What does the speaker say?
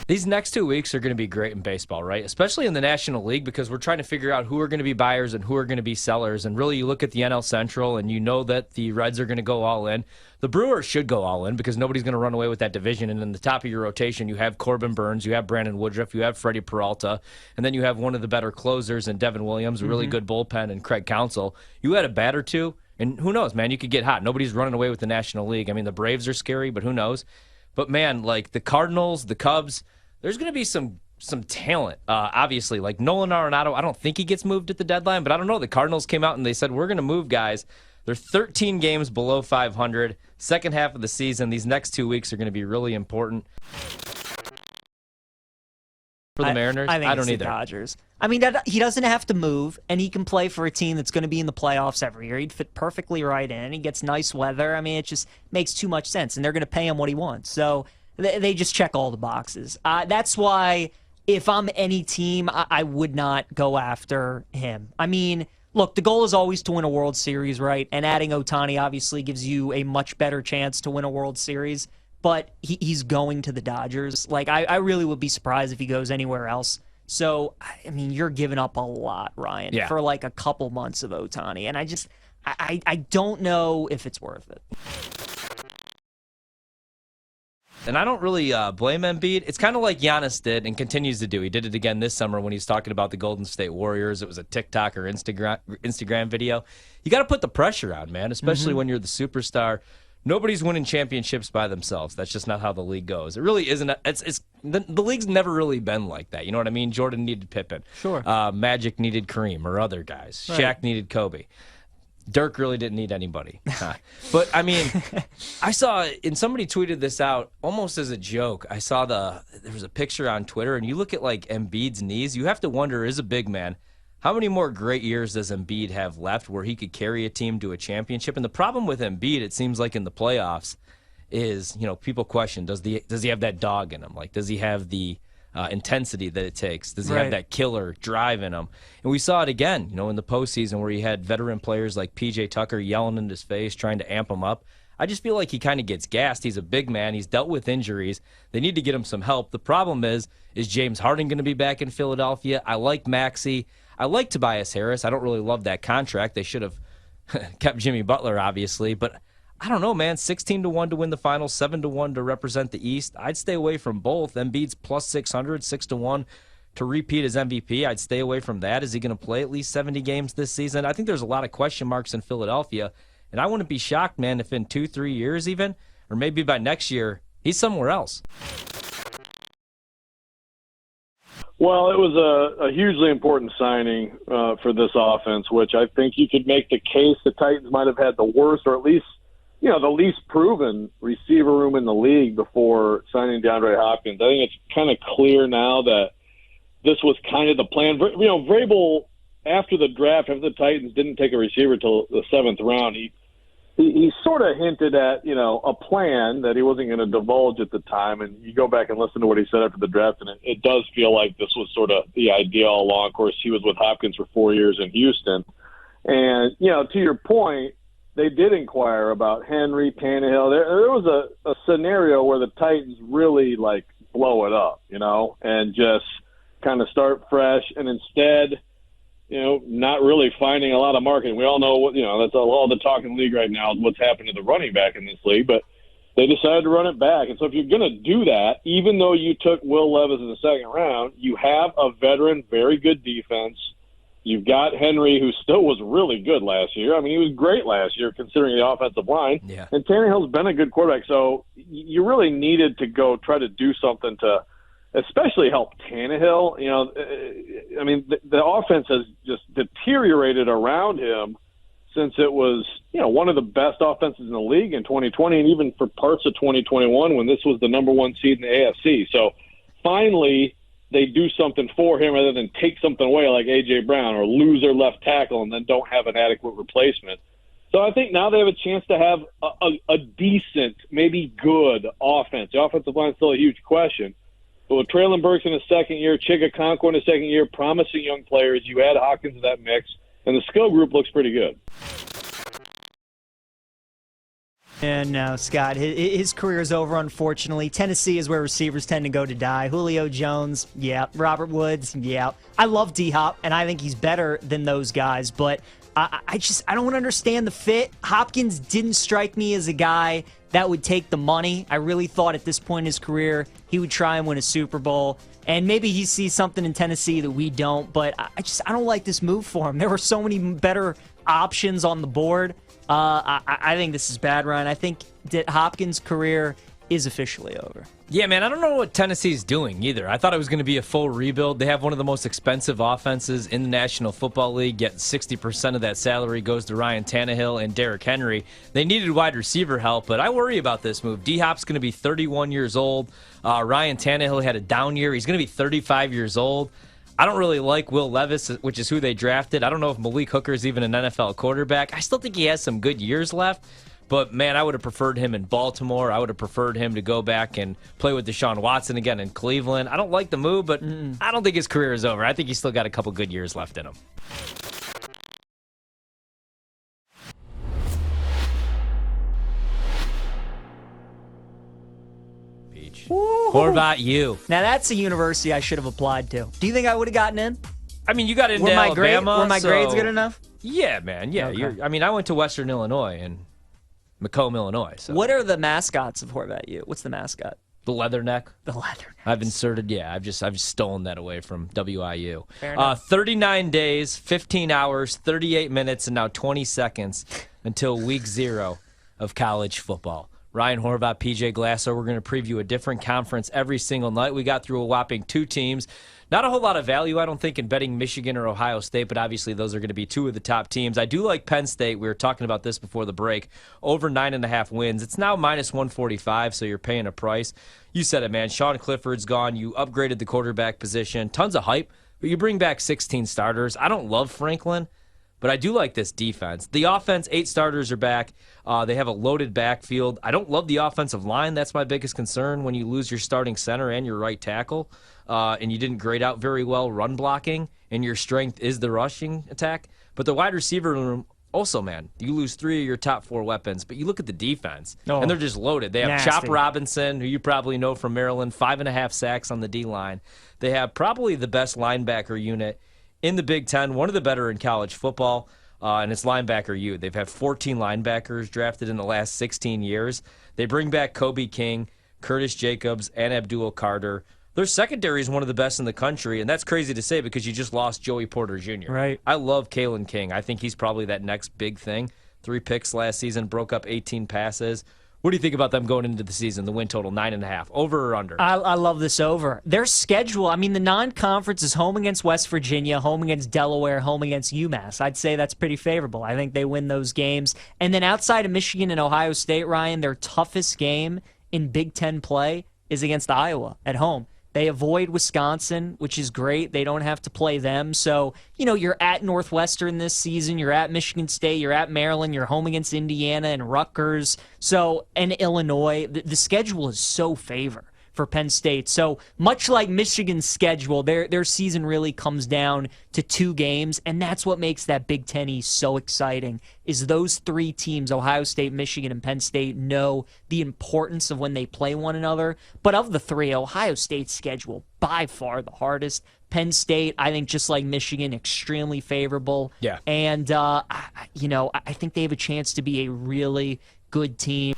These next 2 weeks are going to be great in baseball, right? Especially in the National League, because we're trying to figure out who are going to be buyers and who are going to be sellers. And really, you look at the NL Central, and you know that the Reds are going to go all in. The Brewers should go all in because nobody's going to run away with that division. And in the top of your rotation, you have Corbin Burns, you have Brandon Woodruff, you have Freddie Peralta, and then you have one of the better closers in Devin Williams, a really good bullpen, and Craig Counsell. You had a bat or two, and who knows, man? You could get hot. Nobody's running away with the National League. I mean, the Braves are scary, but who knows? But, man, like the Cardinals, the Cubs, there's going to be some talent, obviously. Like Nolan Arenado, I don't think he gets moved at the deadline, but I don't know. The Cardinals came out and they said, we're going to move guys. They're 13 games below 500. Second half of the season, these next 2 weeks are going to be really important. For the Mariners, I think I don't it's the either. Dodgers. I mean, he doesn't have to move, and he can play for a team that's going to be in the playoffs every year. He'd fit perfectly right in. He gets nice weather. I mean, it just makes too much sense, and they're going to pay him what he wants. So they just check all the boxes. That's why if I'm any team, I would not go after him. I mean, look, the goal is always to win a World Series, right? And adding Ohtani obviously gives you a much better chance to win a World Series. But he's going to the Dodgers. Like, I really would be surprised if he goes anywhere else. So, I mean, you're giving up a lot, Ryan, for like a couple months of Ohtani. And I don't know if it's worth it. And I don't really blame Embiid. It's kind of like Giannis did and continues to do. He did it again this summer when he's talking about the Golden State Warriors. It was a TikTok or Instagram video. You got to put the pressure on, man, especially when you're the superstar. Nobody's winning championships by themselves. That's just not how the league goes. It really isn't. The league's never really been like that. You know what I mean? Jordan needed Pippen. Sure. Magic needed Kareem or other guys. Right. Shaq needed Kobe. Dirk really didn't need anybody. But, I mean, I saw, and somebody tweeted this out almost as a joke. I saw there was a picture on Twitter, and you look at, like, Embiid's knees. You have to wonder, as a big man, how many more great years does Embiid have left where he could carry a team to a championship? And the problem with Embiid, it seems like in the playoffs, is, people question, does he have that dog in him? Like, does he have the intensity that it takes? Does he have that killer drive in him? And we saw it again, in the postseason where he had veteran players like P.J. Tucker yelling in his face, trying to amp him up. I just feel like he kind of gets gassed. He's a big man. He's dealt with injuries. They need to get him some help. The problem is James Harden going to be back in Philadelphia? I like Maxey. I like Tobias Harris. I don't really love that contract. They should have kept Jimmy Butler, obviously. But I don't know, man. 16-1 to win the finals, 7-1 to represent the East. I'd stay away from both. Embiid's plus 600, 6-1 to repeat as MVP. I'd stay away from that. Is he going to play at least 70 games this season? I think there's a lot of question marks in Philadelphia. And I wouldn't be shocked, man, if in 2-3 years even, or maybe by next year, he's somewhere else. Well, it was a hugely important signing for this offense, which I think you could make the case the Titans might have had the worst, or at least, the least proven receiver room in the league before signing DeAndre Hopkins. I think it's kind of clear now that this was kind of the plan. Vrabel, after the draft, after the Titans didn't take a receiver till the 7th round, he sort of hinted at, a plan that he wasn't going to divulge at the time. And you go back and listen to what he said after the draft, and it does feel like this was sort of the idea all along. Of course, he was with Hopkins for 4 years in Houston. And, to your point, they did inquire about Henry, Tannehill. There was a scenario where the Titans really, blow it up, and just kind of start fresh. And instead, not really finding a lot of marketing. We all know what, that's all the talk in the league right now is what's happened to the running back in this league, but they decided to run it back. And so if you're going to do that, even though you took Will Levis in the 2nd round, you have a veteran, very good defense. You've got Henry, who still was really good last year. I mean, he was great last year considering the offensive line. Yeah. And Tannehill's been a good quarterback. So you really needed to go try to do something to especially help Tannehill. I mean, the offense has just deteriorated around him since it was, one of the best offenses in the league in 2020 and even for parts of 2021 when this was the number 1 seed in the AFC. So finally they do something for him rather than take something away like A.J. Brown or lose their left tackle and then don't have an adequate replacement. So I think now they have a chance to have a decent, maybe good offense. The offensive line is still a huge question. But with Traylon Burks in his 2nd year, Chig Okonkwo in his 2nd year, promising young players, you add Hawkins to that mix, and the skill group looks pretty good. And no, Scott, his career is over, unfortunately. Tennessee is where receivers tend to go to die. Julio Jones, yeah. Robert Woods, yeah. I love D-Hop, and I think he's better than those guys, but I don't understand the fit. Hopkins didn't strike me as a guy that would take the money. I really thought at this point in his career he would try and win a Super Bowl. And maybe he sees something in Tennessee that we don't, but I don't like this move for him. There were so many better options on the board. I think this is bad, Ryan. I think that Hopkins' career is officially over. Yeah, man, I don't know what Tennessee's doing either. I thought it was going to be a full rebuild. They have one of the most expensive offenses in the National Football League, yet 60% of that salary goes to Ryan Tannehill and Derrick Henry. They needed wide receiver help, but I worry about this move. D-Hop's going to be 31 years old. Ryan Tannehill had a down year. He's going to be 35 years old. I don't really like Will Levis, which is who they drafted. I don't know if Malik Hooker is even an NFL quarterback. I still think he has some good years left. But, man, I would have preferred him in Baltimore. I would have preferred him to go back and play with Deshaun Watson again in Cleveland. I don't like the move, but I don't think his career is over. I think he's still got a couple good years left in him. Peach. Horvat U. Now, that's a university I should have applied to. Do you think I would have gotten in? I mean, you got into Alabama. Were my grades good enough? Yeah, man. Yeah. Okay. I went to Western Illinois and Macomb, Illinois. So. What are the mascots of Horvat U? What's the mascot? The Leatherneck. The Leatherneck. I've inserted, I've stolen that away from WIU. Fair enough. 39 days, 15 hours, 38 minutes, and now 20 seconds until week 0 of college football. Ryan Horvat, PJ Glasser, we're going to preview a different conference every single night. We got through a whopping 2 teams. Not a whole lot of value, I don't think, in betting Michigan or Ohio State, but obviously those are going to be 2 of the top teams. I do like Penn State. We were talking about this before the break. Over 9.5 wins. It's now minus 145, so you're paying a price. You said it, man. Sean Clifford's gone. You upgraded the quarterback position. Tons of hype, but you bring back 16 starters. I don't love Franklin, but I do like this defense. The offense, 8 starters are back. They have a loaded backfield. I don't love the offensive line. That's my biggest concern when you lose your starting center and your right tackle. And you didn't grade out very well run blocking, and your strength is the rushing attack. But the wide receiver room, also, man, you lose 3 of your top 4 weapons, but you look at the defense, and they're just loaded. They have Nasty. Chop Robinson, who you probably know from Maryland, 5.5 sacks on the D-line. They have probably the best linebacker unit in the Big Ten, one of the better in college football, and it's linebacker U. They've had 14 linebackers drafted in the last 16 years. They bring back Kobe King, Curtis Jacobs, and Abdul Carter. Their secondary is one of the best in the country, and that's crazy to say because you just lost Joey Porter Jr. Right. I love Kalen King. I think he's probably that next big thing. 3 picks last season, broke up 18 passes. What do you think about them going into the season, the win total, 9.5? Over or under? I love this over. Their schedule, I mean, the non-conference is home against West Virginia, home against Delaware, home against UMass. I'd say that's pretty favorable. I think they win those games. And then outside of Michigan and Ohio State, Ryan, their toughest game in Big Ten play is against Iowa at home. They avoid Wisconsin, which is great. They don't have to play them. So, you're at Northwestern this season. You're at Michigan State. You're at Maryland. You're home against Indiana and Rutgers. And Illinois. The schedule is so favor for Penn State. So much like Michigan's schedule, their season really comes down to 2 games, and that's what makes that Big Ten East so exciting, is those 3 teams, Ohio State, Michigan, and Penn State, know the importance of when they play one another. But of the 3, Ohio State's schedule, by far the hardest. Penn State, I think just like Michigan, extremely favorable. Yeah. And, I think they have a chance to be a really good team.